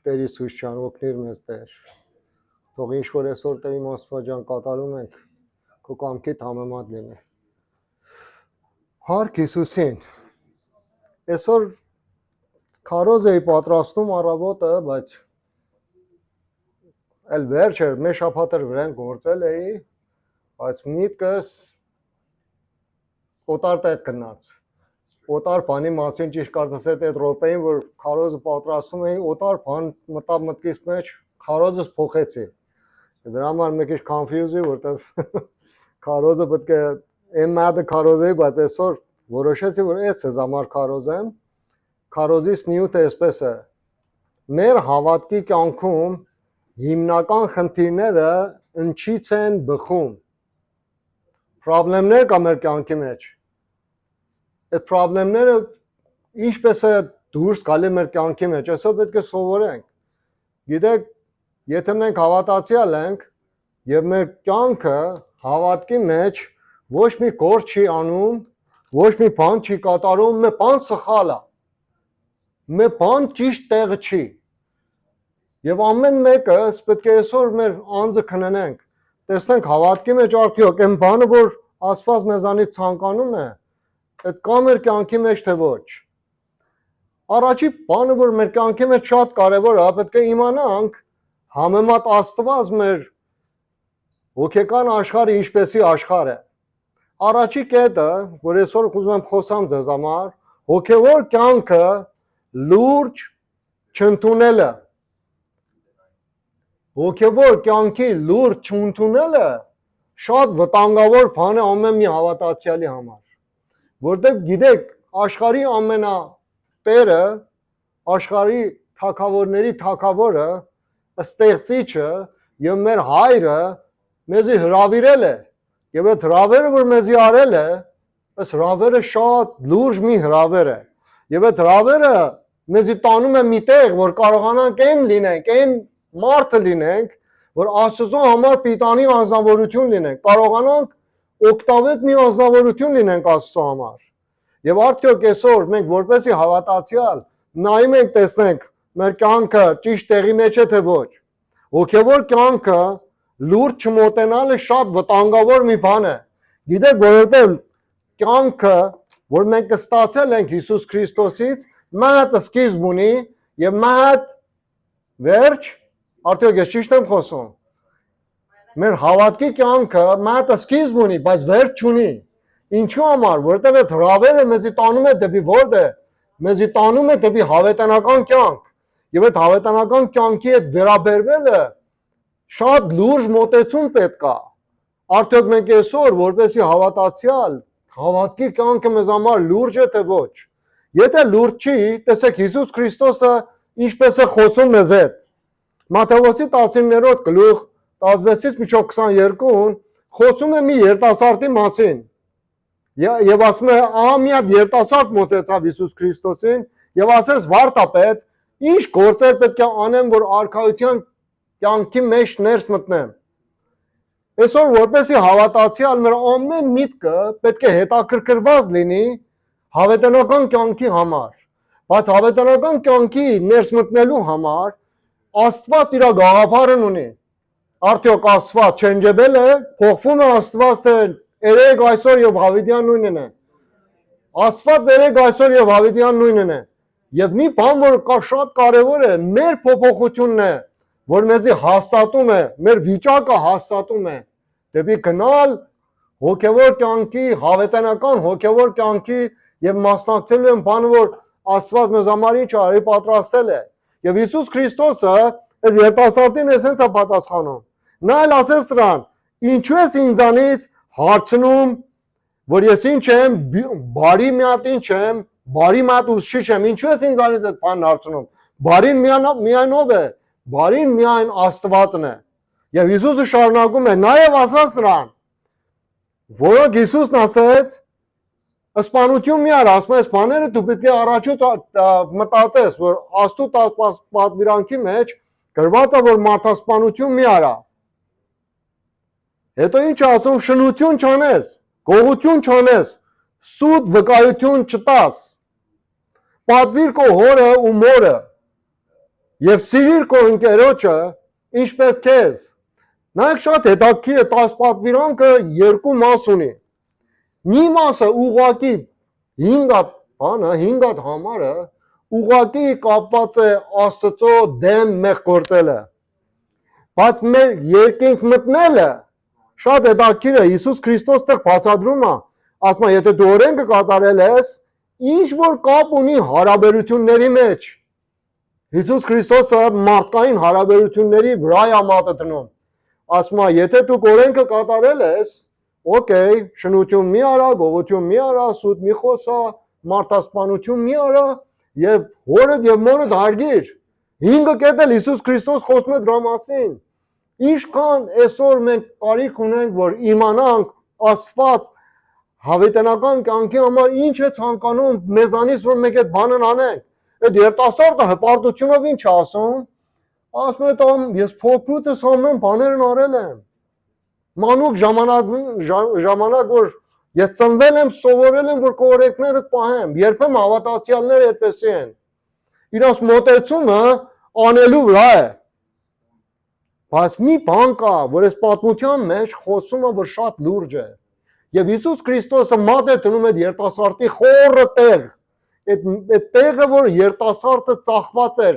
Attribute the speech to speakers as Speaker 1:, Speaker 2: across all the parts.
Speaker 1: Տեր Հիսուս ջան, օգնիր մեզ Տեր։ Թող ինչ որ այսօր Տեր իմ Աստված ջան կատարում ենք, քո կամքիդ համեմատ լինի։ Հարկ Հիսուսին։ Այսօր քարոզ էի պատրաստում առավոտը, բայց այլ վերջ էր, մեկ շաբաթ էր վրան գործել էի, բայց միտքս օտար տեղ գնաց։ Օտար բանի մասին ճիշտ կարծես այդ րոպեին, որ քարոզը պատրաստում էի, օտար բան մտավ մտքիս մեջ, քարոզս փոխեցի։ Դրա համար մի քիչ confuse-ի, որտեղ քարոզը պետք է M-ը քարոզեի, բայց այսօր որոշեցի, որ այս է համար քարոզեմ։ Քարոզից նյութը այսպես է։ Մեր հավատքի կյանքում հիմնական խնդիրները ինչից են բխում։ Պրոբլեմներ կա մեր կյանքի մեջ։ Այդ պրոբլեմները ինչպես է դուրս գալի մեր կյանքի մեջ, այսօր պետք է սովորենք։ Գիտեք, եթե մենք հավատացյալ ենք եւ մեր կյանքը հավատքի մեջ ոչ մի գործ չի անում, ոչ մի բան չի կատարում, մի բան սխալ է։ Մի բան ճիշտ տեղը չի։ Եվ ամեն մեկս պետք է այսօր մեր անձը քննենք։ Տեսնենք հավատքի մեջ արդյոք այն բանը, որ Աստված մեզանից ցանկանում է, այդ կա մեր կյանքի մեջ թե ոչ։ Առաջի բանը, որ մեր կյանքի մեջ շատ կարևոր է, պետք է իմանանք համեմատ Աստված մեր հոգեկան աշխարհը ինչպեսի աշխարհ է։ Առաջի կետը, որ այսօր ուզում եմ խոսամ ձեզ համար, հոգևոր կյանքը լուրջ չընդունելը։ Հոգևոր կյանքի լուրջ չընդունելը շատ վտանգավոր բան է ամեն մի հավատացյալի համար։ Որտեղ գիտեք, աշխարհի ամենատերը, աշխարհի թագավորների թագավորը, ստեղծիչը եւ մեր հայրը մեզի հրավիրել է։ Եվ այդ հրավերը, որ մեզի արել է, այս հրավերը շատ լուրջ մի հրավեր է։ Եվ այդ հրավերը մեզի տանում է մի տեղ, որ կարողանանք այն լինենք, այն մարդը լինենք, որ Աստծո համար պիտանի անձնավորություն լինենք, կարողանանք օգտավետ մի անձնավորություն լինենք Աստծո համար։ Եւ արդյոք այսօր մենք որպեսի հավատացյալ նայում ենք, տեսնենք մեր կյանքը ճիշտ տեղի մեջ է թե ոչ։ Հոգևոր կյանքը լուրջ չմոտենալը շատ վտանգավոր մի բան է։ Գիտեք, որովհետեւ կյանքը, որ մենք ստացել ենք Հիսուս Քրիստոսից, մատ սկիզբ ունի եւ մատ վերջ, արդյոք ես ճիշտ եմ խոսում։ Մեր հավատքի կյանքը մատ սկիզբ ունի, բայց վերջ չունի։ Ինչու համար, որովհետև այդ հրավերը մեզի տանում է դեպի որտե՞, մեզի տանում է դեպի հավետանական կյանք։ Եվ այդ հավետանական կյանքի հետ վերաբերվելը շատ լուրջ մոտեցում պետք է։ Արդյոք մենք այսօր, որպեսզի հավատացյալ, հավատքի կյանքը մեզ համար լուրջ է թե ոչ։ Եթե լուրջ չի, տեսեք Հիսուս Քրիստոսը ինչպես է խոսում մեզ հետ։ Մատթեոս 19-րդ գլուխ 16-ից մինչև 22-ն խոսում է մի երիտասարդի մասին։ Եվ ասում է, մի հատ երիտասարդ մոտեցավ Հիսուս Քրիստոսին եւ ասեց, վարդապետ, ինչ գործեր պետք է անեմ, որ արքայության կյանքի մեջ ներս մտնեմ։ Այսօր որպեսզի հավատացյալ մեր ամեն միտքը պետք է հետաքրքրված լինի հավետանական կյանքի համար։ Բայց հավետանական կյանքի ներս մտնելու համար Աստված իր գաղափարն ունի։ Արդյոք Աստված չենջել է, փոխվում է Աստված թե երեք այսօր եւ հավիտյան նույնն է։ Աստված երեք այսօր եւ հավիտյան նույնն է։ Եվ մի բան, որ շատ կարևոր է, մեր փոփոխությունն է, որ մեզի հաստատում է, մեր վիճակը հաստատում է դեպի գնալ հոգևոր կյանքի, հավետանական հոգևոր կյանքի եւ մասնակցելու են բանը, որ Աստված մեզ համար ինչ արի պատրաստել է։ Եվ Հիսուս Քրիստոսը այս երիտասարդին էսենց է պատասխանում։ Նա էլ ասեց նրան. ինչու ես ինձանից հարցնում, որ ես ինչ եմ, բարի միատին չեմ, բարի մատ ուսուցիչ չեմ, ինչու ես ինձանից այդ բանն հարցնում։ Բարին միայն ով է, բարին միայն Աստվածն է։ Եվ Հիսուսը շարունակում է, նաև ասաց նրան, որոնք Հիսուսն ասեց, սպանություն մի արա, ասում է, այս բաները դու պետք է առաջուց մտածես, որ Աստծո պատվիրանքի մեջ գրված է, որ մարդասպանություն մի արա։ Հետո ինչ ասում, շնություն չանես, գողություն չանես, սուտ վկայություն չտաս, պատվիր քո հորը ու մորը։ Եվ սիրիր քո ընկերոջը ինչպես քեզ։ Նայեք շատ հետաքրքիր է 10 պատվիրանքը երկու մաս ունի։ Մի մասը ուղղակի 5 հատ համարը ուղղակի կապված է Աստծո դեմ մեղ գործելը։ Բայց մեր երկինք մտնելը շատ հետաքրքիր է, Հիսուս Քրիստոս տեղ բացատրում է, ասում է, եթե դու օրենքը կատարել ես, ինչ որ կապ ունի հարաբերությունների մեջ։ Հիսուս Քրիստոսը մարդկային հարաբերությունների վրա է մատը դնում։ Ասում է, եթե դու օրենքը կատարել ես, օքեյ, շնություն մի արա, գողություն մի արա, սուտ մի խոսա, մարդասպանություն մի արա եւ հորդ եւ մորդ հարգիր։ 5 կետել Հիսուս Քրիստոս խոսում է դրա մասին։ Ինչքան այսօր մենք կարիք ունենք, որ իմանանք Աստված հավիտենական կյանքի համար ինչ է ցանկանում մեզանից, որ մենք այդ բանն անենք։ Այդ երիտասարդը հպարտությունով ինչ ասում։ Ասում է, ես փոքրուց ամեն բաներն արել եմ։ Մանուկ ժամանակ որ ես ծնվել եմ, սովորել եմ, որ քո օրենքները պահեմ։ Երբեմն հավատացյալները այդպես են։ Իրաց մոտեցումը անելու վրա է։ Բայց մի բան կա, որ այս պատմության մեջ խոսում է, որ շատ լուրջ է։ Եվ Հիսուս Քրիստոսը մատ է դնում այդ երիտասարդի խորը տեղ։ Այդ տեղը, որ երիտասարդը ծախված էր,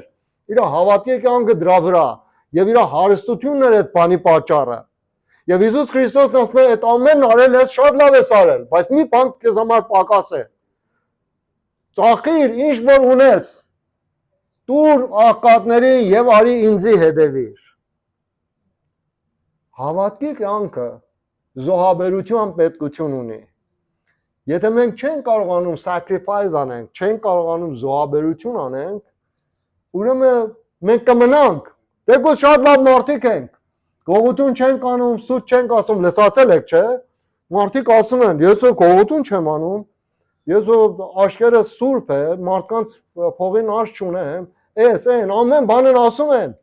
Speaker 1: իր հավատի կյանքը դրա վրա, եւ իր հարստությունն էր այդ բանի պատճառը։ Եվ Հիսուս Քրիստոսն ասում է, այդ ամենն արել ես, շատ լավ ես արել, բայց մի բան քեզ համար պակաս է։ Ծախիր ինչ որ ունես, տուր աղքատներին եւ արի ինձի հետևիր։ Հավատքի կյանքը զոհաբերության պետքություն ունի։ Եթե մենք չենք կարողանում sacrifice անենք, չենք կարողանում զոհաբերություն անենք, ուրեմն մենք կմնանք։ Դեքոս շատ լավ մարդիկ ենք։ Գողություն չենք անում, սուտ չենք ասում, լսացել եք, չէ՞։ Մարդիկ ասում են, ես գողություն չեմ անում, ես աշկերտը սուրբ է, մարդկանց փողին արժ չունեմ, այն ամեն բանն ասում են,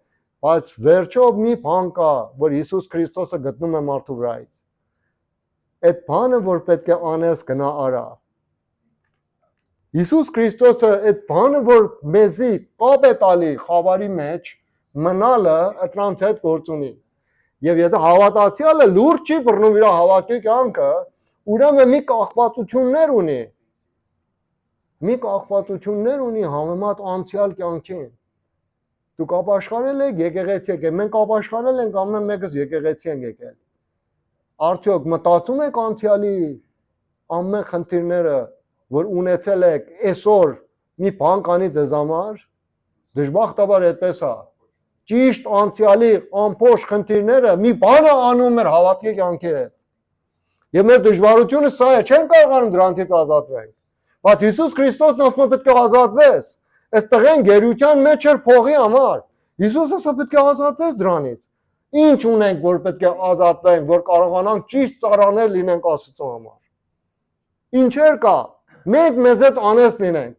Speaker 1: բայց վերջով մի բան կա, որ Հիսուս Քրիստոսը գտնում է մարդու վրայից։ Այդ բանը, որ պետք է անես, գնա արա։ Հիսուս Քրիստոսը այդ բանը, որ մեզի կապ է տալի խավարի մեջ, մնալը դրանց հետ գործ ունի։ Եվ եթե հավատացյալը լուրջ չի բռնում իր հավատքի կյանքը, ուրեմն մի կախվածություններ ունի։ Մի կախվածություններ ունի համեմատ անցյալ կյանքին։ Դուք ապաշխարել եք, եկեղեցի եք, մենք ապաշխարել ենք, ամեն մեկս եկեղեցի ենք եկել։ Արդյոք մտածում եք անցյալի ամեն խնդիրները, որ ունեցել եք, այսօր մի բան կանի ձեզ համար, դժբախտաբար այդպես է։ Ճիշտ անցյալի ամբողջ խնդիրները մի բան է անում մեր հավատքի կյանքի հետ։ Եվ մեր դժվարությունը սա է, չեն կարողանում դրանից ազատվել։ Բայց Հիսուս Քրիստոսն ասում է պետք է ազատվես։ Այս տղեն գերության մեջ էր փողի համար։ Հիսուսը ասա պետք է ազատվես դրանից։ Ինչ ունենք, որ պետք է ազատվենք, որ կարողանանք ճիշտ ծառաներ լինենք Աստծո համար։ Ինչեր կա։ Մենք մեզ հետ անես լինենք։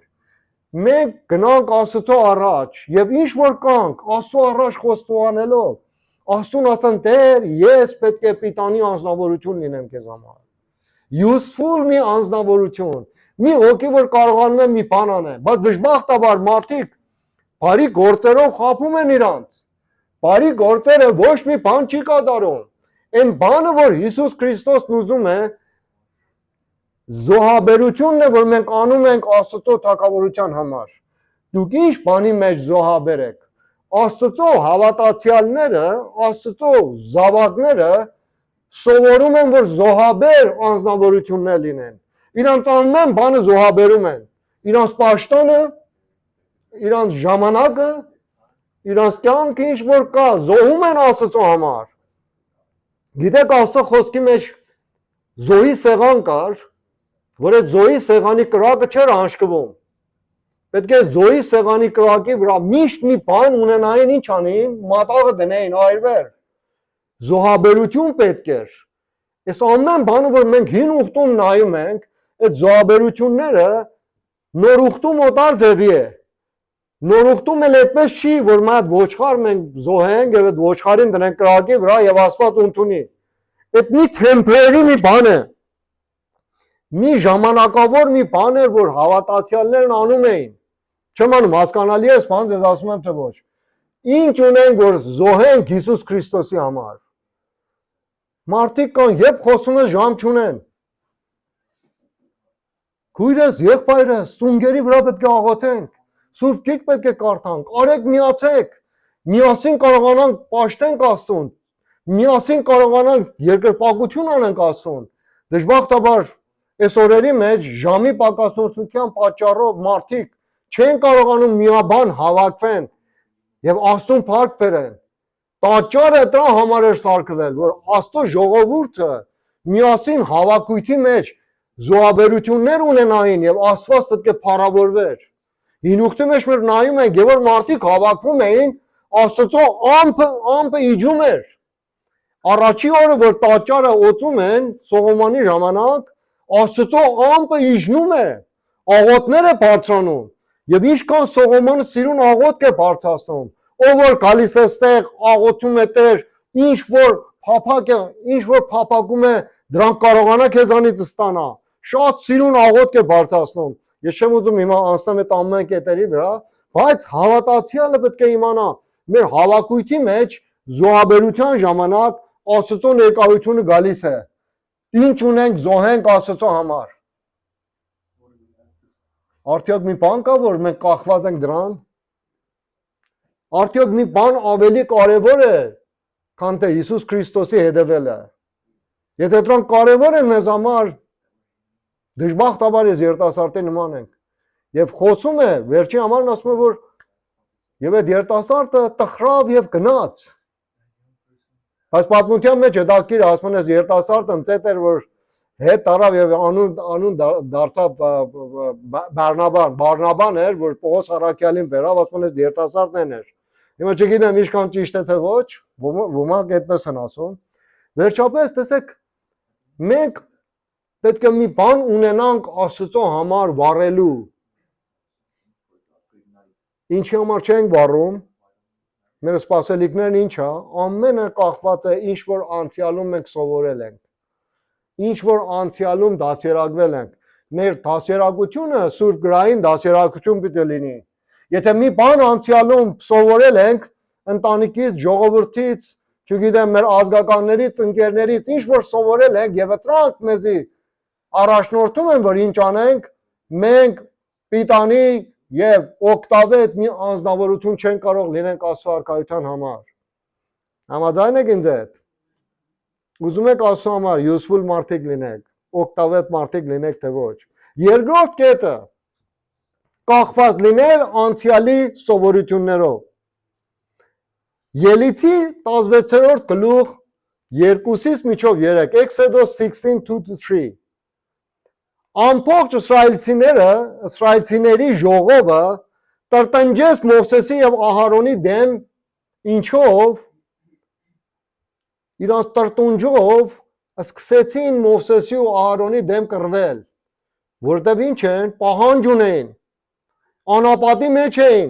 Speaker 1: Մենք գնանք Աստծո առաջ եւ ինչ որ կանք Աստծո առաջ խոստովանելով Աստուն ասան Տեր, ես պետք է պիտանի անձնավորություն լինեմ քեզ համար։ Useful մի անձնավորություն, մի հոգի որ կարողանում է մի բան անել, բայց դժբախտաբար մարդիկ բարի գործերով խափում են իրանց։ Բարի գործերը ոչ մի բան չի կատարում։ Այն բանը, որ Հիսուս Քրիստոսն ուզում է, զոհաբերությունն է, որ մենք անում ենք Աստծո թագավորության համար։ Դուք ինչ բանի մեջ զոհաբեր եք։ Աստծո հավատացյալները, Աստծո զավակները սովորում են, որ զոհաբեր անձնավորություններ լինեն։ Իրանց ամեն բանը զոհաբերում են։ Իրանց պաշտոնը, իրանց ժամանակը, իրանց կյանքը ինչ որ կա, զոհում են Աստծո համար։ Գիտեք, Աստծո խոսքի մեջ զոհի սեղան կար, որ այդ զոհի սեղանի կրակը չէր հաշկվում։ Պետք է զոհի սեղանի կրակի վրա միշտ մի բան ունենային, ինչ անեին, մատաղը դնեին, այրվեր։ Զոհաբերություն պետք էր։ Այս ամեն բանը, որ մենք հին ուխտում նայում ենք, այդ զոհաբերությունները նոր ուխտում օտար ձևի է։ Նոր ուխտում էլ այդպես չի, որ մի հատ ոչխար մենք զոհենք եւ այդ ոչխարին դնենք կրակի վրա եւ Աստված ընդունի։ Այդ մի թեմպլերի մի բան է։ Մի ժամանակավոր մի բան էր, որ հավատացյալներն անում էին։ Չեմ անում, հասկանալի է, բան ձեզ ասում եմ թե ոչ։ Ինչ ունենք, որ զոհենք Հիսուս Քրիստոսի համար։ Մարդիկ կան, երբ խոսում ես ժամ չունեն։ Քույրս, եղբայրս, ծունգերի վրա պետք է աղոթենք, Սուրբ Գիրք պետք է կարդանք, արեք միացեք, միասին կարողանանք պաշտենք Աստծուն, միասին կարողանանք երկրպագություն անենք Աստծուն։ Դժբախտաբար այս օրերի մեջ ժամի պակասությունության պատճառով մարդիկ չեն կարողանում միաբան հավաքվեն եւ Աստծուն փառք բերեն։ Տաճարը դրա համար էր սարքվել, որ Աստծո ժողովուրդը միասին հավաքույթի մեջ զոհաբերություններ ունենային եւ Աստված պետք է փառավորվեր։ Հինուխտի մեջ մեր նայում ենք, եւ որ մարդիկ հավաքվում էին, Աստծո ամպը իջում էր։ Առաջի օրը, որ տաճարը օծում են Սողոմոնի ժամանակ, Աստծո ամպը իջնում է, աղոթներ է բարձրանում, եւ ինչքան Սողոմոնը սիրուն աղոթք է բարձրացնում, ով որ գալիս է ստեղ, աղոթում է Տեր, ինչ որ փափագում է, դրանք կարողանա քեզանից ստանա։ Շատ սիրուն աղոթք է բարձրացնում։ Ես չեմ ուզում հիմա անցնեմ այդ ամեն կետերի վրա, բայց հավատացյալը պետք է իմանա, մեր հավաքույթի մեջ զոհաբերության ժամանակ Աստծո ներկայությունը գալիս է։ Ինչ ունենք, զոհենք Աստծո համար։ Արդյոք մի բան կա, որ մենք կախված ենք դրան։ Արդյոք մի բան ավելի կարևոր է, քան թե Հիսուս Քրիստոսի հետևելը։ Եթե դրանք կարևոր են մեզ համար, դժբախտաբար ես երիտասարդի նման ենք։ Եվ խոսում է, վերջի համարն ասում է, որ եւ այդ երիտասարդը տխրավ եւ գնաց։ Բայց պատմության մեջ հետաքրքիր ասում են, երիտասարդը ընծետ էր, որ հետ տարավ եւ անուն դարձավ Բարնաբան էր, որ Պողոս Առաքյալին բերավ, ասում են, երիտասարդն էր։ Հիմա չգիտեմ ինչքան ճիշտ է թե ոչ, ոմանք այդպես են ասում։ Վերջապես տեսեք, մենք պետք է մի բան ունենանք Աստծո համար վառելու։ Ինչի համար չենք վառում, մեր սպասելիքներն ինչ է, ամենը կախված է ինչ որ անցյալում մենք սովորել ենք, ինչ որ անցյալում դասերակվել ենք, մեր դասերակությունը Սուրբ գրային դասերակություն պիտի լինի։ Եթե մի բան անցյալում սովորել ենք, ընտանիքից, ժողովրդից, չգիտեմ, մեր ազգականներից, ընկերներից, ինչ որ սովորել ենք եւ դրանք մեզի առաջնորդում են, որ ինչ անենք, մենք պիտանի եւ օգտավետ մի անձնավորություն չեն կարող լինենք Աստծո արքայության համար։ Համաձայն եք ինձ հետ։ Ուզում եք Աստծո համար useful մարդիկ լինեք, օգտավետ մարդիկ լինեք թե ոչ։ Երկրորդ կետը կախված լինել անցյալի սովորություններով։ Ելիցի 16-րդ գլուխ 2-ից մինչև 3, Exodus 16:2-3։ Ամբողջ իսրայելցիների ժողովը տրտնջեց Մովսեսի եւ Ահարոնի դեմ, ինչով իրանց տրտունջով սկսեցին Մովսեսի ու Ահարոնի դեմ կռվել, որտեղ ինչ են, պահանջ ունեն, անապատի մեջ էին։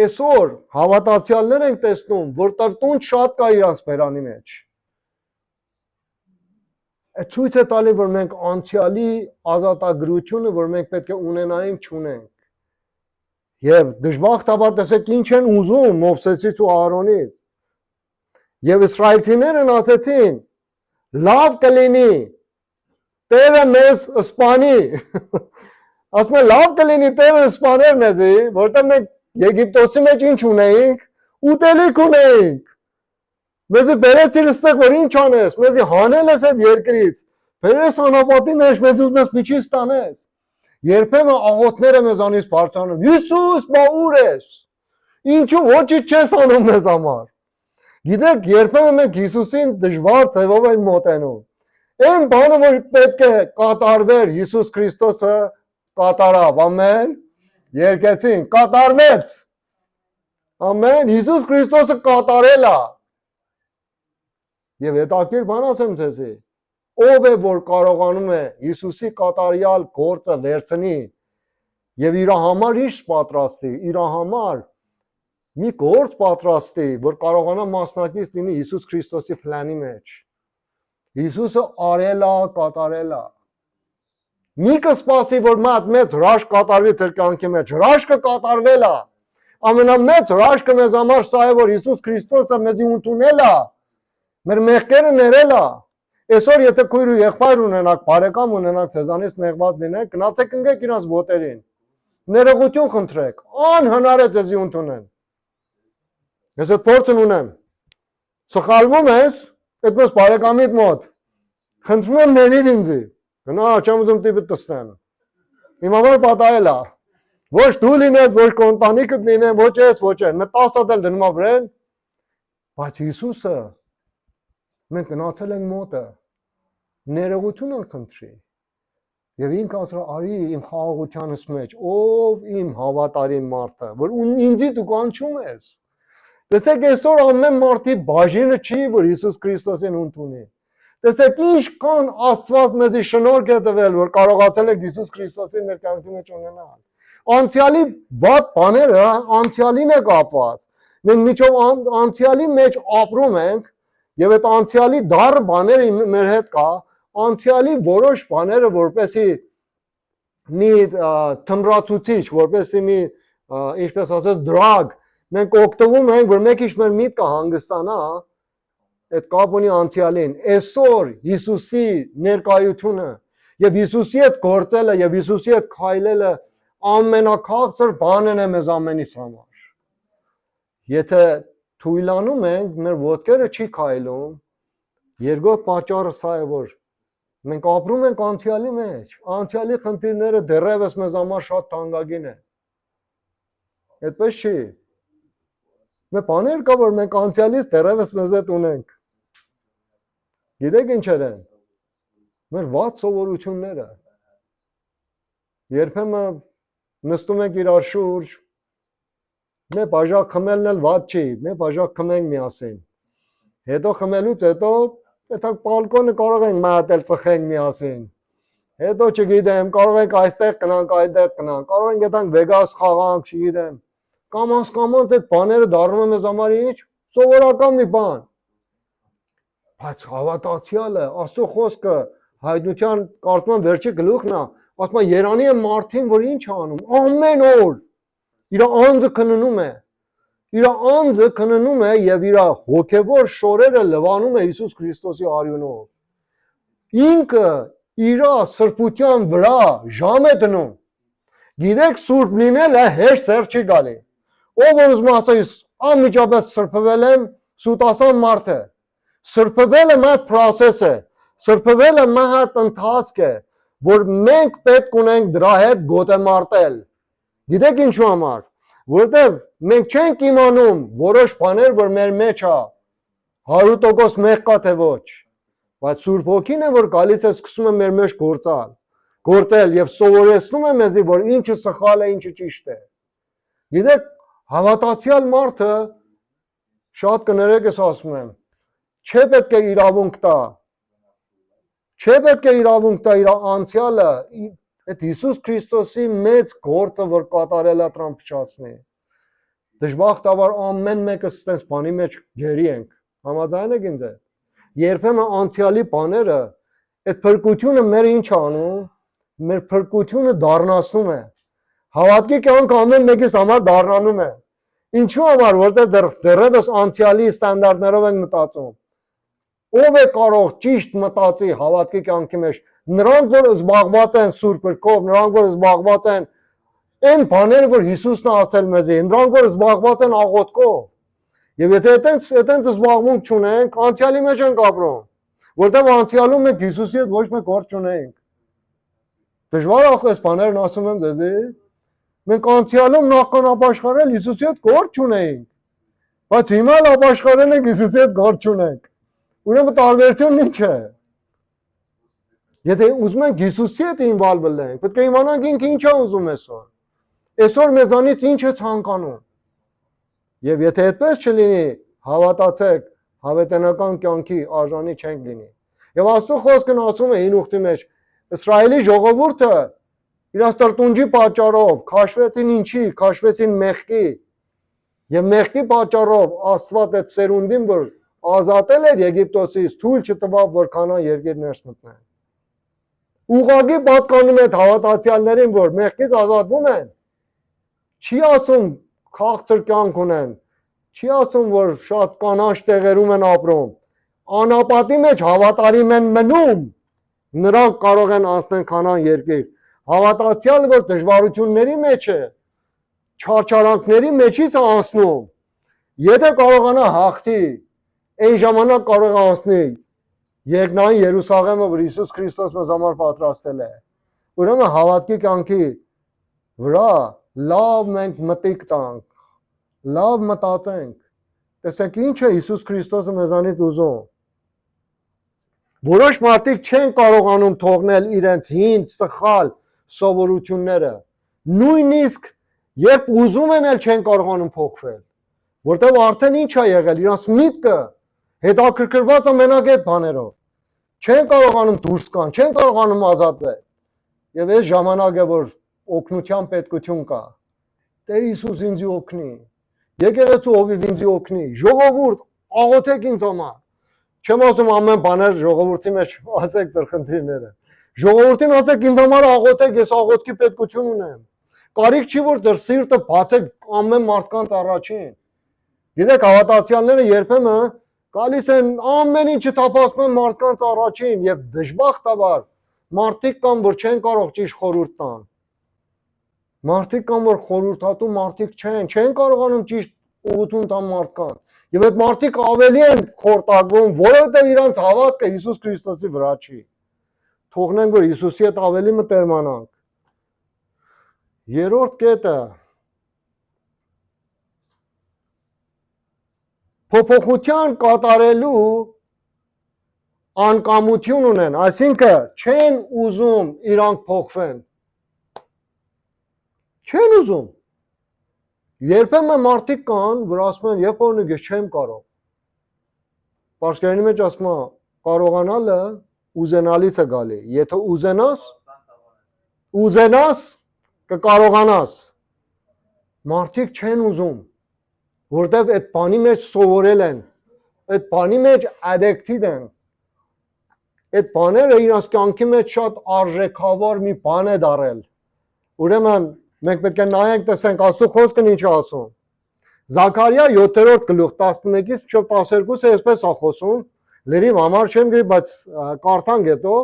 Speaker 1: Այսօր հավատացյալներ ենք տեսնում, որ տրտունջ շատ կա իրանց բերանի մեջ։ Ցույց է տալի, որ մենք անցյալի ազատագրությունը, որ մենք պետք է ունենայինք, չունենք։ Եվ դժբախտաբար տեսեք ինչ են ուզում Մովսեսից ու Ահարոնից։ Եվ իսրայելցիներն ասեցին. լավ կլինի, Տերը մեզ սպանի։ Ասում են լավ կլինի Տերը սպաներ մեզի, որտեղ մենք Եգիպտոսի մեջ ինչ ունեինք, ուտելիք ունեինք։ Մեզի բերեցին ստեղ, որ ինչ անես, մեզի հանել ես այդ երկրից, բերես անապատի մեջ, մեզ ուզում ես միջից տանես։ Երբեմն աղոթները մեզանից բարձրանում, Հիսուս, բա ուր ես, ինչու ոչինչ չես անում մեզ համար։ Գիտեք, երբեմն մենք Հիսուսին դժվար ձևով ենք մոտենում։ Այն բանը, որ պետք է կատարվեր, Հիսուս Քրիստոսը կատարավ, ամեն, երկեցին, կատարվեց, ամեն, Հիսուս Քրիստոսը կատարել է։ Եվ հետաքրքիր բան ասեմ ձեզի, ով է որ կարողանում է Հիսուսի կատարյալ գործը վերցնի եւ իր համար ինչ պատրաստի, իր համար մի գործ պատրաստի, որ կարողանա մասնակից լինի Հիսուս Քրիստոսի պլանի մեջ։ Հիսուսը արել է, կատարել է։ Մի կսպասի, որ մեծ հրաշք կատարվի ձեր կյանքի մեջ, հրաշքը կատարվել է։ ամենամեծ հրաշքը մեզ համար սա է, որ Հիսուս Քրիստոսը մեզի ընդունել է, մեր մեղքերը ներել է։ Այսօր եթե քույր ու եղբայր ունենաք, բարեկամ ունենաք, ցեզանից նեղված լինեք, գնացեք ընկեք իրաց ոտերին։ Ներողություն խնդրեք, անհնար է ձեզի ընդունեն։ Ես այդ փորձն ունեմ։ Սխալվում ես, այդպես բարեկամիդ մոտ։ Խնդրում եմ ներիր ինձ։ Գնա չեմ ուզում տիպը տեսնեմ։ Իմ համար պատահել է։ Ոչ դու լինես, ոչ կոնտանիկդ լինեն, ոչ ես, ոչ այն։ Մե 10 հատ էլ դնում ավրեն։ Բայց Հիսուսը մենք գնացել ենք մոտը։ Ներողություն են խնդրի։ Եվ ինքը ասա արի իմ խաղաղությանս մեջ, ով իմ հավատարիմ մարդը, որ ինձի դու կանչում ես։ Տեսեք այսօր ամեն մարդի բաժինը չի, որ Հիսուս Քրիստոսին ընդունի։ Տեսեք ինչքան Աստված մեզի շնորհք է տվել, որ կարողացել ենք Հիսուս Քրիստոսին մեր կյանքի մեջ ունենալ։ Անցյալի վատ բաները անցյալին է կապված։ Մենք միջով անցյալի մեջ ապրում ենք եւ այդ անցյալի դառ բաները մեր հետ կա, անցյալի որոշ բաները որպեսի մի թմրացուցիչ, որպեսի մի ինչպես ասած դրագ, մենք օգտվում ենք, որ մեկ ինչ մեր միտքը հանգստանա, այդ կապ ունի անցյալին։ Այսօր Հիսուսի ներկայությունը եւ Հիսուսի հետ գործելը եւ Հիսուսի հետ քայլելը ամենակարծր բանն է մեզ ամենից համար։ Եթե թույլանում ենք, մեր ոտքերը չի քայլում, երկրորդ պատճառը սա է, որ մենք ապրում ենք անցյալի մեջ, անցյալի խնդիրները դեռևս մեզ համար շատ թանկագին են։ Այդպես չի։ Մեր բաներ կա, որ մենք անցյալից դեռևս մեզ հետ ունենք։ Գիտեք ինչեր են։ Մեր վատ սովորությունները։ Երբեմն նստում ենք իրար շուրջ, մեր բաժակ խմելն էլ վատ չի, մեր բաժակ խմենք միասին։ Հետո խմելուց հետո, այդտեղ բալկոնը կարող ենք մատել ծխենք միասին։ Հետո չգիտեմ, կարող ենք այստեղ կնանք, այդտեղ կնանք, կարող ենք այդտեղ Վեգաս խաղանք, չգիտեմ։ Կամանց այդ բաները դառնում են մեզ համար ինչ, սովորական մի բան։ Բայց հավատացյալը, Աստծո խոսքը հայտնության կարծում եմ վերջի գլուխն է, ասում է Երանի է մարդին, որ ինչ անում, ամեն օր իր անձը քննում է։ Իր անձը քննում է եւ իր հոգեվոր շորերը լվանում է Հիսուս Քրիստոսի արյունով։ Ինքը իր սրբության վրա ժամ է դնում։ Գիտեք, սուրբ լինելը հեշտ սեր չի գալի։ Ով որ ուզում ասա, անմիջապես սրբվել եմ, սուտասան մարդ է։ Սրբվելը մատ process է, սրբվելը մատ ընթացք է, որ մենք պետք ունենք դրա հետ գոտեմարտել։ Գիտեք ինչու համար, որտեվ մենք չենք իմանում որոշ բաներ, որ մեր մեջ է, 100% մեղ կա թե ոչ, բայց Սուրբ Հոգին է, որ գալիս է սկսում է մեր մեջ գործել եւ սովորեցնում է մեզի, որ ինչը սխալ է, ինչը ճիշտ է։ Գիտեք, հավատացյալ մարդը շատ կներեք ես ասում եմ, չէ պետք է իրավունք տա։ Չէ պետք է իրավունք տա իր անցյալը, այդ Հիսուս Քրիստոսի մեծ գործը, որ կատարել է դրան փչացնի։ Դժբախտաբար ամեն մեկը ստես բանի մեջ գերի ենք։ Համաձայն եք ինձ հետ։ Երբեմն անցյալի բաները, այդ փրկությունը մեր ինչ անում, մեր փրկությունը դառնացնում է։ Հավատքի կյանքը ամեն մեկից համար դառնանում է։ Ինչու համար, որտեղ դեռևս անցյալի ստանդարտներով ենք մտածում։ Ով է կարող ճիշտ մտածի հավատքի կյանքի մեջ։ Նրանք, որ զբաղված են Սուրբ գրքով, նրանք, որ զբաղված են այն բաները, որ Հիսուսն է ասել մեզի, նրանք, որ զբաղված են աղոթքով։ Եվ եթե այդտենց զբաղմունք չունենք, անցյալի մեջ ենք ապրում, որտեղ անցյալում մենք Հիսուսի հետ ոչ մեկ գործ չունենք։ Դժվար է այս բաներն ասում եմ ձեզի։ Մենք անցյալում նախքան ապաշխարել Հիսուսի հետ գործ չունենք, բայց հիմա ապաշխարել ենք Հիսուսի հետ գործ չունենք։ Ուրեմն տարբերությունն ինչ է։ Եթե ուզում ենք Հիսուսի հետ ինվոլվել ենք, պետք է իմանանք ինքը ինչ է ուզում այսօր։ Այսօր մեզանից ինչ է ցանկանում։ Եվ եթե այդպես չլինի, հավատացեք, հավետենական կյանքի արժանի չենք լինի։ Եվ Աստծո խոսքն ասում է հին ուխտի մեջ, Իսրայելի ժողովուրդը իրաց տրտունջի պատճառով քաշվեցին ինչի, քաշվեցին մեղքի։ Եվ մեղքի պատճառով Աստված այդ սերունդին, որ ազատել էր Եգիպտոսից, թույլ չտվավ, որ Քանան երկիր ներս մտնեն։ Ուղղակի պատկանում է հավատացյալներին, որ մեղքից ազատվում են։ Չի ասում քաղցր կյանք ունեն, չի ասում, որ շատ կանաչ տեղերում են ապրում, անապատի մեջ հավատարիմ են մնում, նրանք կարող են անցնել Քանան երկիր, հավատացյալը, որ դժվարությունների մեջ է, չարչարանքների մեջից է անցնում, եթե կարողանա հաղթի, այն ժամանակ կարող է անցնի երկնային Երուսաղեմը, որ Հիսուս Քրիստոս մեզ համար պատրաստել է, ուրեմն հավատքի կյանքի վրա լավ մենք մտիկ տանք, լավ մտածենք, տեսեք ինչ է Հիսուս Քրիստոսը մեզանից ուզում, որոշ մարդիկ չեն կարողանում թողնել իրենց հին սխալ սովորությունները, նույնիսկ երբ ուզում են էլ չեն կարողանում փոխվել, որտեղ արդեն ինչ է եղել, իրանց միտքը հետաքրքրված է մենակ այդ բաներով, չեն կարողանում դուրս գան, չեն կարողանում ազատվել, եւ այս ժամանակ է, որ օգնության պետքություն կա, Տեր Հիսուս ինձ օգնի, եկեղեցու ովիվ ինձ օգնի, ժողովուրդ աղոթեք ինձ համար, չեմ ասում ամեն բաներ ժողովրդի մեջ ասեք ձեր խնդիրները, ժողովրդին ասեք ինձ համար աղոթեք, ես աղոթքի պետքություն ունեմ, կարիք չի որ ձեր սիրտը բացեք ամեն մարդկանց առաջին, գիտեք հավատացյալները երբեմն գալիս են ամեն ինչը թափածում են մարդկանց առաջին եւ դժբախտաբար մարդիկ կան, որ չեն կարող ճիշտ խորհուրդ տան, մարդիկ կան, որ խորհրդատու մարդիկ չեն կարողանում ճիշտ ուղղություն տան մարդկանց, եւ այդ մարդիկ ավելի են խորտակվում, որովհետեւ իրանց հավատքը Հիսուս Քրիստոսի վրա չի, թողնենք, որ Հիսուսի հետ ավելի մտերմանանք, երրորդ կետը, փոփոխության կատարելու անկամություն ունեն, այսինքն չեն ուզում իրանք փոխվեն, չեն ուզում, երբեմն մարդիկ կան, որ ասում են, երբ որ ես չեմ կարող, պարսկերենի մեջ ասում է, կարողանալը ուզենալից է գալի, եթե ուզենաս, կկարողանաս, մարդիկ չեն ուզում, որտև այդ բանի մեջ սովորել են, այդ բանի մեջ addict են, այդ բաները իրենց կյանքի մեջ շատ արժեքավոր մի բան է դարել, ուրեմն մենք պետք է նայենք տեսենք Աստծո խոսքն ինչ է ասում, Զաքարիա 7-րդ գլուխ 11-ից 12-ը այսպես է խոսում, լրիվ համար չեմ գրի, բայց կարդանք հետո,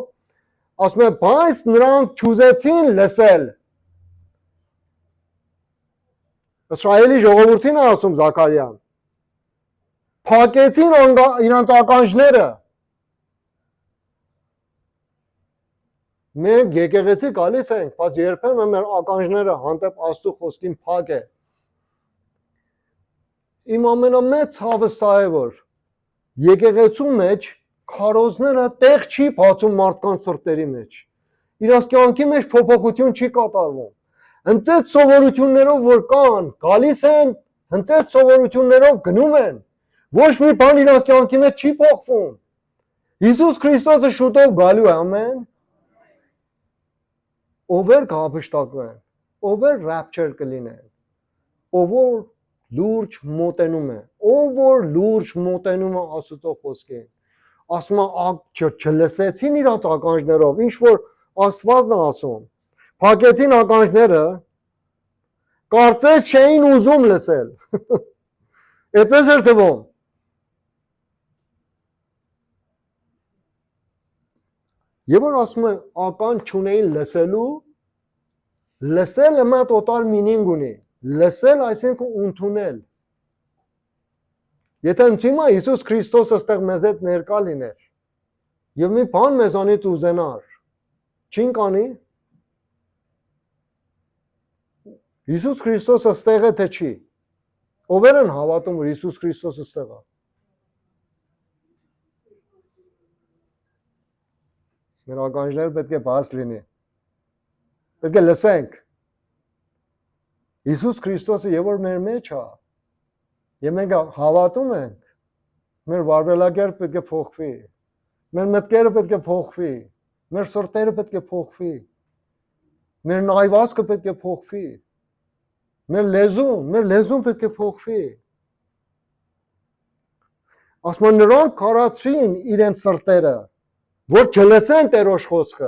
Speaker 1: ասում է, բայց նրանք չուզեցին լսել, Իսրայելի ժողովրդին է ասում Զաքարիան, փակեցին իրանց ականջները, մենք եկեղեցի գալիս ենք, բայց երբեմն մեր ականջները հանդեպ Աստծո խոսքին փակ է, իմ ամենամեծ ցավը սա է, որ եկեղեցու մեջ քարոզները տեղ չի բացում մարդկանց սրտերի մեջ, իրենց կյանքի մեջ փոփոխություն չի կատարվում, հենց սովորություններով որ կան, գալիս են, հենց սովորություններով գնում են, ոչ մի բան իրենց կյանքի մեջ չի փոխվում, Հիսուս Քրիստոսը շուտով գալու է, ամեն, ով էր կհափշտակվեն, ով էր rapture կլինեն, ով որ լուրջ մոտենում է, ով որ լուրջ մոտենում է Աստծո խոսքին, ասում է չլսեցին իրանց ականջներով, ինչ որ Աստվածն է ասում, փակեցին ականջները, կարծես չէին ուզում լսել, այդպես էր թվում, եւ որ ասում է ականջ չունեին լսելու, լսելը մատ օտար մինինգ ունի, լսել այսինքն ընդունել, եթե հիմա Հիսուս Քրիստոսը ստեղ մեզ հետ ներկա լիներ, եւ մի բան մեզանից ուզենար, չին կանի, Հիսուս Քրիստոսը ստեղ է թե չի, ովեր են հավատում, որ Հիսուս Քրիստոսը ստեղ է, մեր ականջները պետք է բաց լինի, պետք է լսենք, Հիսուս Քրիստոսը եւ որ մեր մեջ է, եւ մենք հավատում ենք, մեր վարվելակերպը պետք է փոխվի, մեր մտքերը պետք է փոխվի, մեր սրտերը պետք է փոխվի, մեր նայվածքը պետք է փոխվի, մեր լեզուն պետք է փոխվի, ասում են նրանք քարացրին իրենց սրտերը, որ չլսեն Տերոջ խոսքը,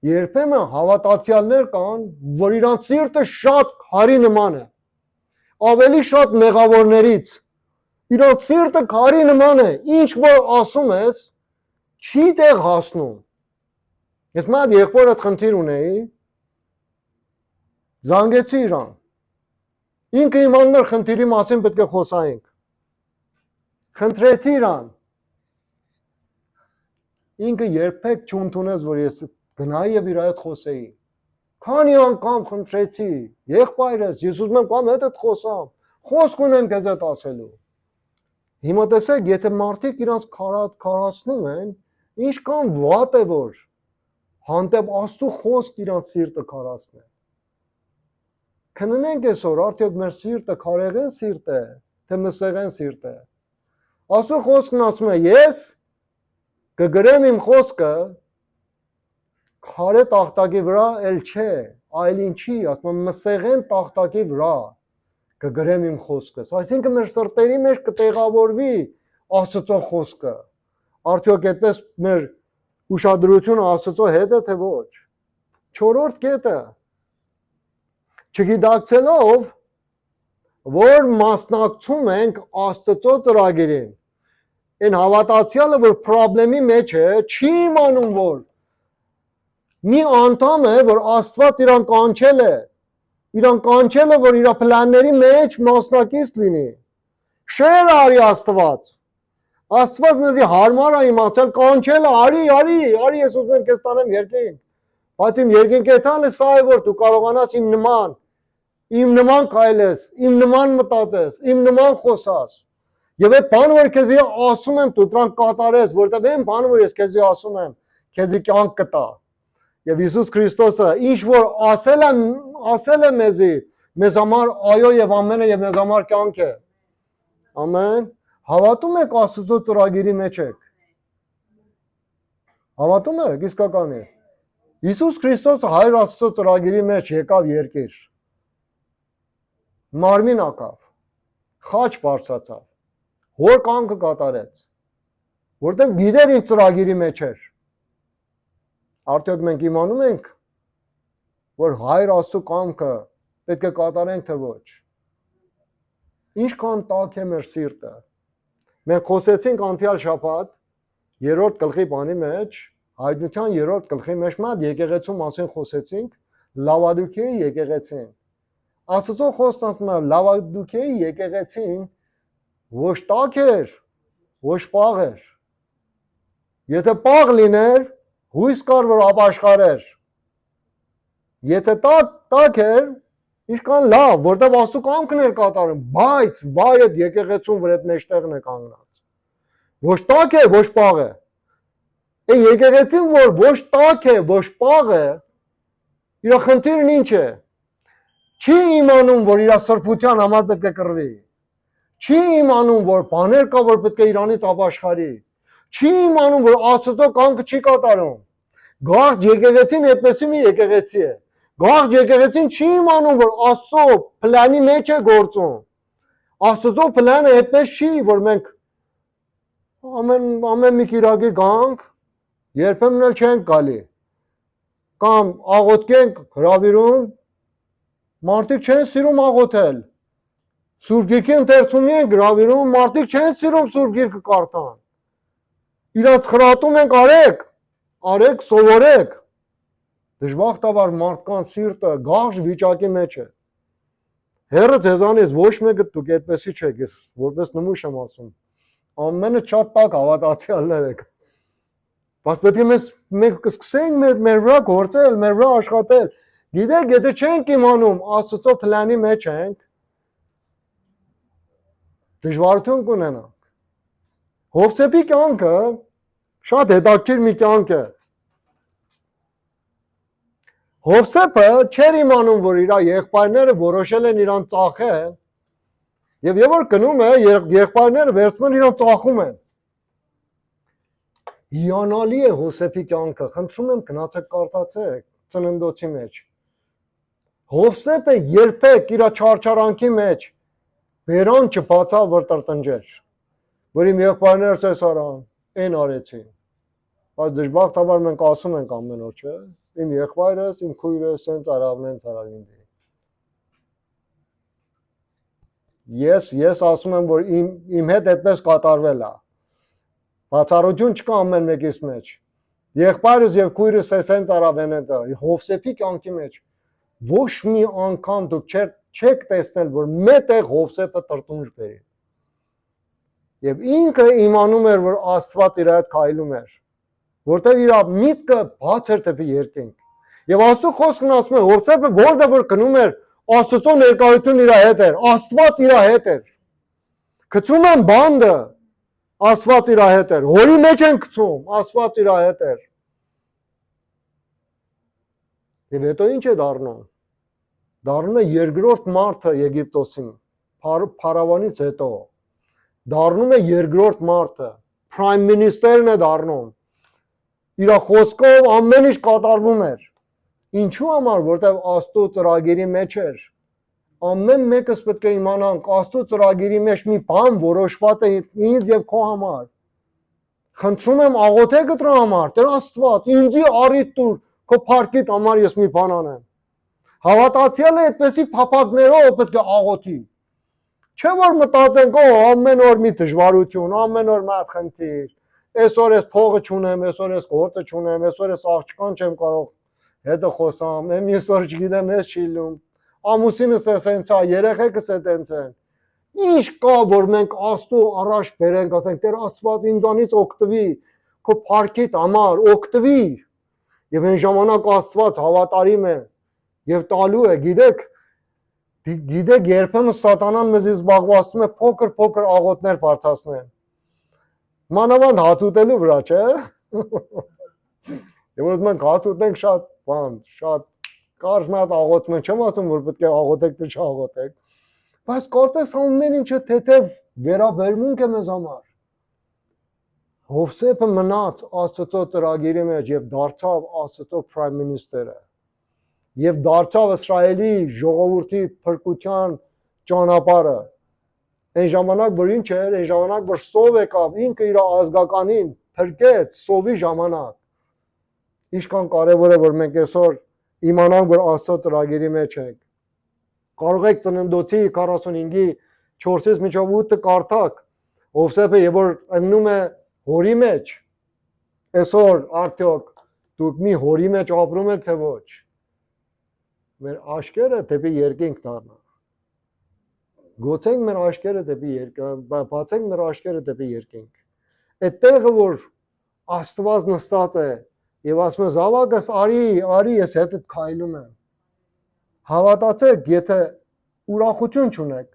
Speaker 1: երբեմն հավատացյալներ կան, որ իրանց սիրտը շատ քարի նման է, ավելի շատ մեղավորներից։ Իրոք սիրտը քարի նման է, ինչ որ ասում ես, չի տեղ հասնում։ Ես մատ եղբորդ խնդիր ունեի, զանգեցի իրան։ Ինքը իմանն էր խնդիրի մասին պետք է խոսայինք։ Խնդրեցի իրան։ Ինքը երբեք չընդունեց, որ ես գնայի եւ իր հետ խոսեի։ Քանի անգամ խնդրեցի, եղբայրս, ես ուզում եմ կամ հետդ խոսամ, խոսք ունեմ քեզ հետ ասելու։ Հիմա տեսեք, եթե մարդիկ իրանց քարացնում են, ինչքան վատ է որ հանդեպ Աստծո խոսք իրանց սիրտը քարացնեն։ Քննենք այսօր, արդյոք մեր սիրտը քարեղեն սիրտ է, թե մսեղեն սիրտ է։ Աստծո խոսքն ասում է, ես կգրեմ իմ խոսքը քարե տախտակի վրա էլ չէ, այլ ինչի, ասում եմ մսեղեն տախտակի վրա կգրեմ իմ խոսքս։ Այսինքն մեր սրտերի մեջ կտեղավորվի Աստծո խոսքը։ Արդյոք այդպես մեր ուշադրությունը Աստծո հետ է թե ոչ։ Չորրորդ կետը չգիտակցելով, որ մասնակցում ենք Աստծո ծրագիրին։ Այն հավատացյալը, որ խնդրի մեջ է, չի իմանում, որ մի անդամ է, որ Աստված իրան կանչել է, որ իր պլանների մեջ մասնակից լինի։ Շեր արի Աստված։ Աստված մեզի հարմար է իմացել, կանչել է, արի, ես ուզում եմ քեզ տանեմ երկինք։ Բայց իմ երկինքեթանը սա է, որ դու կարողանաս իմ նման քայլես, իմ նման մտածես, իմ նման խոսաս։ Եվ այդ բանը, որ քեզի ասում եմ, դու դրանք կատարես, որտեղ այն բանը, որ ես քեզի ասում եմ, քեզի կյանք կտա։ Եվ Հիսուս Քրիստոսը ինչ որ ասել է մեզի, մեզ համար այո եւ ամենը եւ մեզ համար կյանք է։ Ամեն։ Հավատում եք Աստծո ծրագիրի մեջ եք։ Հավատում եք իսկականի։ Հիսուս Քրիստոսը Հայր Աստծո ծրագիրի մեջ եկավ երկիր։ Մարմին ակավ, խաչ բարձրացավ, հոր կամքը կատարեց, որտեղ գիտեր ինչ ծրագիրի մեջ էր։ Արդյոք մենք իմանում ենք, որ Հայր Աստծո կամքը պետք է կատարենք թե ոչ։ Ինչքան տաք է մեր սիրտը։ Մենք խոսեցինք անցյալ շաբաթ 3-րդ գլխի բանի մեջ, Հայտնության 3-րդ գլխի մեջ մատ եկեղեցու մասին խոսեցինք, Լավադուկիայի եկեղեցին։ Աստծո խոսքն ասում է Լավադուկիայի եկեղեցին ոչ տաք էր, ոչ պաղ էր։ Եթե պաղ լիներ, հույս կար, որ ապաշխարեր։ Եթե տաք էր, ինչքան լավ, որտեղ Աստծո կամքն էր կատարում, բայց այդ եկեղեցուն վրա այդ մեջտեղն է կանգնած։ Ոչ տաք է, ոչ պաղ է։ Այն եկեղեցին, որ ոչ տաք է, ոչ պաղ է, իր խնդիրն ինչ է։ Չի իմանում, որ իր սրբության համար պետք է կռվի։ Չի իմանում, որ բաներ կա, որ պետք է իրանից ապաշխարի։ Չի իմանում, որ Աստծո կամքը չի կատարում։ Գաղջ եկեղեցին այդպեսի մի եկեղեցի է։ Գաղջ եկեղեցին չի իմանում, որ Աստծո պլանի մեջ է գործում։ Աստծո պլանը այդպես չի, որ մենք ամեն մի կիրակի գանք, երբեմն էլ չենք գալի։ Կամ աղոթքենք հրավիրում, մարդիկ չեն սիրում աղոթել։ Սուրբ Գիրքի ընթերցումի են հրավիրում, մարդիկ չեն սիրում Սուրբ Գիրքը կարդան։ Իրաց խրատում ենք արեք, սովորեք։ Դժբախտաբար մարդկանց սիրտը գաղջ վիճակի մեջ է։ Հերը ձեզանից ոչ մեկը դուք այդպեսի չեք, ես որպես նմուշ եմ ասում։ Ամենը շատ տաք հավատացյալներ եք։ Բայց պետք է մենք կսկսենք մեր վրա գործել, մեր վրա աշխատել։ Գիտեք, եթե չենք իմանում Աստծո պլանի մեջ ենք, դժվարություն կունենանք։ Հովսեփի կյանքը շատ հետաքրքիր մի կյանք է։ Հովսեփը չէր իմանում, որ իր եղբայրները որոշել են իրան ծախել, եւ որ գնում է, եղբայրները վերցնում իրան ծախում են։ Հիանալի է Հովսեփի կյանքը, խնդրում եմ գնացեք կարդացեք ծննդոցի մեջ։ Հովսեփը երբեք իր չարչարանքի մեջ բերան չբացավ, որ տրտնջեր, որ իմ եղբայրներս էս արան, այն արեցին։ Բայց դժբախտաբար մենք ասում ենք ամեն օր, չէ՞, իմ եղբայրս, իմ քույրս, սենց արավ, նենց արավ ինձ։ Ես ասում եմ, որ իմ հետ այդպես կատարվել է։ Բացառություն չկա ամեն մեկից մեջ։ Եղբայրս եւ քույրս էսեն տարավեն են տա։ Հովսեփի կյանքի մեջ ոչ մի անգամ դուք չեք տեսնել, որ մետեղ Հովսեփը տրտունջ բերի։ Եվ ինքը իմանում էր, որ Աստված իր հետ քայլում էր, որտեղ իր միտքը բաց էր դեպի երկինք։ Եվ Աստծո խոսքն ասում է, Հովսեփը որտեղ որ գնում էր, Աստծո ներկայությունն իր հետ էր, Աստված իր հետ էր։ Գցում են բանդը, Աստված իր հետ էր։ Հորի մեջ են գցում, Աստված իր հետ էր։ Եվ հետո ինչ է դառնում։ Դառնում է երկրորդ մարդը Եգիպտոսին, փարավոնից հետո։ Դառնում է երկրորդ մարդը, prime minister-ն է դառնում։ Իր խոսքով ամեն ինչ կատարվում էր։ Ինչու համար, որտեղ Աստծո ծրագիրի մեջ էր։ Ամեն մեկս պետք է իմանանք, Աստծո ծրագիրի մեջ մի բան որոշված է ինձ եւ քո համար։ Խնդրում եմ աղոթե դրա համար, Տեր Աստված, ինձի առիթ տուր, քո փառքիդ համար ես մի բան անեմ։ Հավատացյալը այդպեսի փափագներով պետք է աղոթի։ Չէ որ մտածենք, ամեն օր մի դժվարություն, ամեն օր մի խնդիր։ Այսօր ես փողը չունեմ, այսօր ես գործը չունեմ, այսօր ես աղջկան չեմ կարող հետը խոսամ, մյուս օր չգիտեմ, ես չի լում։ Ամուսինս է սենց է, երեխեքս է տենց են։ Ինչ կա, որ մենք Աստծո առաջ բերենք, ասենք, Տեր Աստված ինձանից օգտվի, քո փառքիդ համար օգտվի։ Եվ այն ժամանակ Աստված հավատարիմ է եւ տալու է, գիտեք երբեմն սատանան մեզ զբաղվածում է փոքր աղոթներ բարձրացնել։ Մանավանդ հաց ուտելու վրա, չէ։ Եվ որ մենք հաց ուտենք շատ բան, շատ կարճ մի հատ աղոթում են, չեմ ասում, որ պետք է աղոթեք, թե չաղոթեք, բայց կարծես ամեն ինչը թեթև վերաբերմունք է մեզ համար։ Հովսեփը մնաց Աստծո ծրագիրի մեջ եւ դարձավ Աստծո prime minister-ը։ Եվ դարձավ Իսրայելի ժողովրդի փրկության ճանապարհը։ Այն ժամանակ որ ինչ էր, այն ժամանակ որ սով եկավ, ինքը իր ազգականին փրկեց սովի ժամանակ։ Ինչքան կարևոր է որ մենք այսօր իմանանք որ Աստծո ծրագիրի մեջ ենք։ Կարող եք Ծննդոցի 45-ի 4-ից մինչև 8-ը կարդաք։ Հովսեփը եւ որ ըննում է հորի մեջ, այսօր արդյոք դուք մի հորի մեջ ապրում եք թե ոչ։ Մեր աշկերը դեպի երկինք դառնա։ Գոցենք մեր աշկերը դեպի երկինք, բացենք մեր աշկերը դեպի երկինք։ Այդ տեղը որ Աստված նստած է եւ ասում է զավակս արի ես հետդ քայլում եմ։ Հավատացեք, եթե ուրախություն չունեք,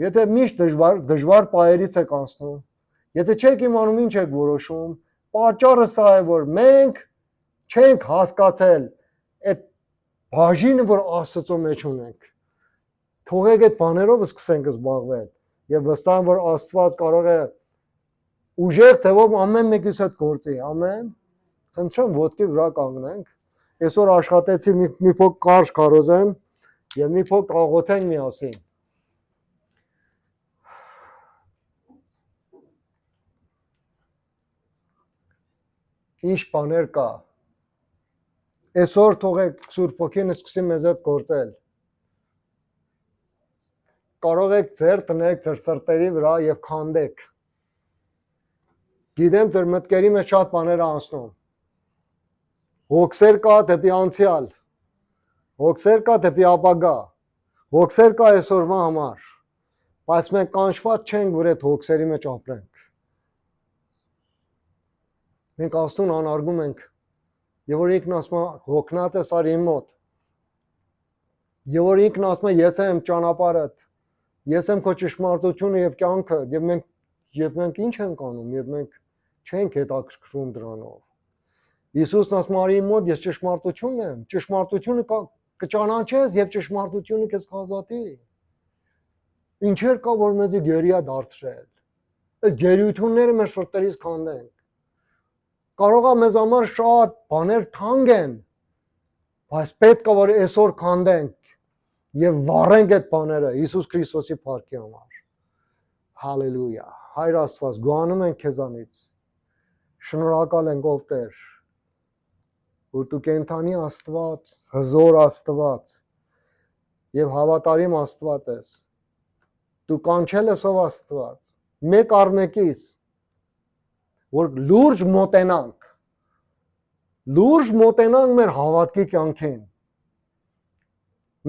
Speaker 1: եթե միշտ դժվար պահերից եք անցնում, եթե չեք իմանում ինչ եք որոշում, պատճառը սա է որ մենք չենք հասկացել այդ բաժինը որ Աստծո մեջ ունենք։ Թողեք այդ բաներով սկսենք զբաղվել եւ վստահ եմ որ Աստված կարող է ուժեղ թվով ամեն մեկիս հետ գործի, ամեն։ Խնդրեմ ոտքի վրա կանգնենք։ Այսօր աշխատեցի մի փոք կարճ կարոզեմ եւ մի փոք աղոթենք միասին։ Ինչ բաներ կա։ Այսօր թողեք Սուրբ Հոգին սկսի մեզ հետ գործել։ Կարող եք ձեր տնեք ձեր սրտերի վրա եւ քանդեք։ Գիտեմ ձեր մտքերի մեջ շատ բաներ անցնում։ Հոգսեր կա դեպի անցյալ, հոգսեր կա դեպի ապագա, հոգսեր կա այսօրվա համար, բայց մենք կանչված չենք, որ այդ հոգսերի մեջ ապրենք։ Մենք Աստծուն անարգում ենք, եւ որ ինքն ասում է հոգնած ես արի իմ մոտ, եւ որ ինքն ասում է ես եմ ճանապարհդ, ես եմ քո ճշմարտությունը եւ կյանքը, եւ մենք ինչ ենք անում, եւ մենք չենք հետաքրքրվում դրանով։ Հիսուսն ասում է արի իմ մոտ, ես ճշմարտությունն եմ, ճշմարտությունը կճանաչես եւ ճշմարտությունը քեզ կազատի։ Ինչեր կա որ մեզի գերի է դարձրել։ Այդ գերությունները մեր սրտերից քանդենք։ Կարող է մեզ համար շատ բաներ թանկ են, բայց պետք է որ այսօր քանդենք եւ վառենք այդ բաները Հիսուս Քրիստոսի փառքի համար։ Հալելույա։ Հայր Աստված, գոհանում ենք քեզանից։ Շնորհակալ ենք ով Տեր, որ դու կենթանի Աստված, հզոր Աստված եւ հավատարիմ Աստված ես։ դու կանչել ես ով Աստված, մեկ առ մեկից, որ լուրջ մոտենանք մեր հավատքի կյանքին։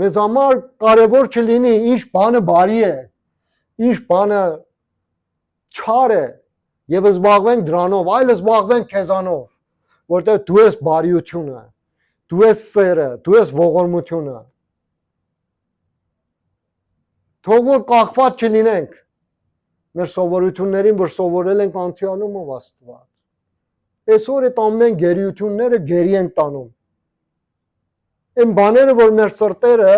Speaker 1: Մեզ համար կարևոր չլինի ինչ բանը բարի է, ինչ բանը չար է, եւ զբաղվենք դրանով, այլ զբաղվենք քեզանով, որտեղ դու ես բարիությունը, դու ես սերը, դու ես ողորմությունը։ Թող որ կախված չլինենք մեր սովորություններին, որ սովորել ենք անցյալում ով Աստված։ Այսօր այդ ամեն գերիությունները գերի ենք տանում։ Այն բաները, որ մեր սրտերը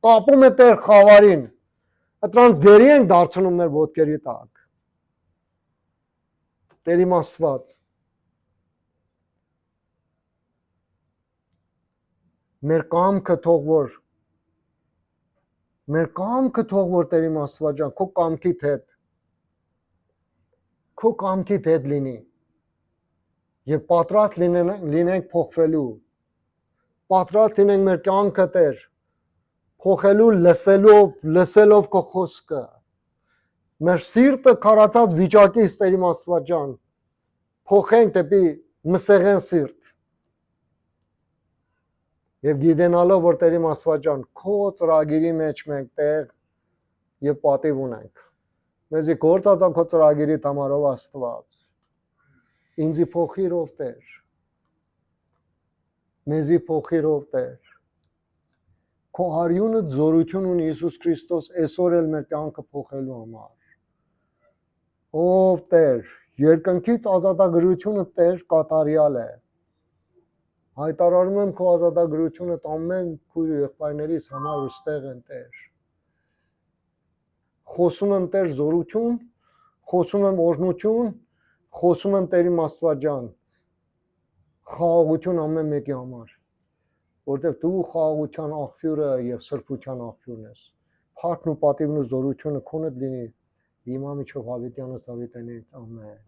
Speaker 1: կապում է Տեր խավարին, դրանց գերի ենք դարձնում մեր ոտքերի տակ։ Տեր իմ Աստված, մեր կամքը թող որ Տեր իմ Աստված ջան, քո կամքիդ հետ լինի եւ պատրաստ լինենք փոխվելու, պատրաստ լինենք մեր կյանքը Տեր փոխելու լսելով քո խոսքը, մեր սիրտը քարացած վիճակից Տեր իմ Աստված ջան, փոխենք դեպի մսեղեն սիրտ եւ գիտենալով որ Տեր իմ Աստված ջան, քո ծրագիրի մեջ մենք տեղ եւ պատիվ ունենք։ Մեզի գործածա քո ծրագիրի համարով Աստված։ Ինձի փոխիր ով Տեր։ Մեզի փոխիր ով Տեր։ Քո արյունը զորություն ունի Հիսուս Քրիստոս այսօր էլ մեր կյանքը փոխելու համար։ Ով Տեր, երկնքից ազատագրությունը Տեր կատարյալ է։ Հայտարարում եմ քո ազատագրությունը ամեն քույր ու եղբայրներիս համար ուստեղ են Տեր։ Խոսում եմ Տեր զորություն, խոսում եմ օրհնություն, խոսում եմ Տեր իմ Աստված ջան, խաղաղություն ամեն մեկի համար, որտեղ դու խաղաղության աղբյուրը եւ սրբության աղբյուրն ես։ Փառքն ու պատիվն ու զորությունը քոնդ լինի, հիմա միջով Հավիտյանս Դավիթյանից, ամեն։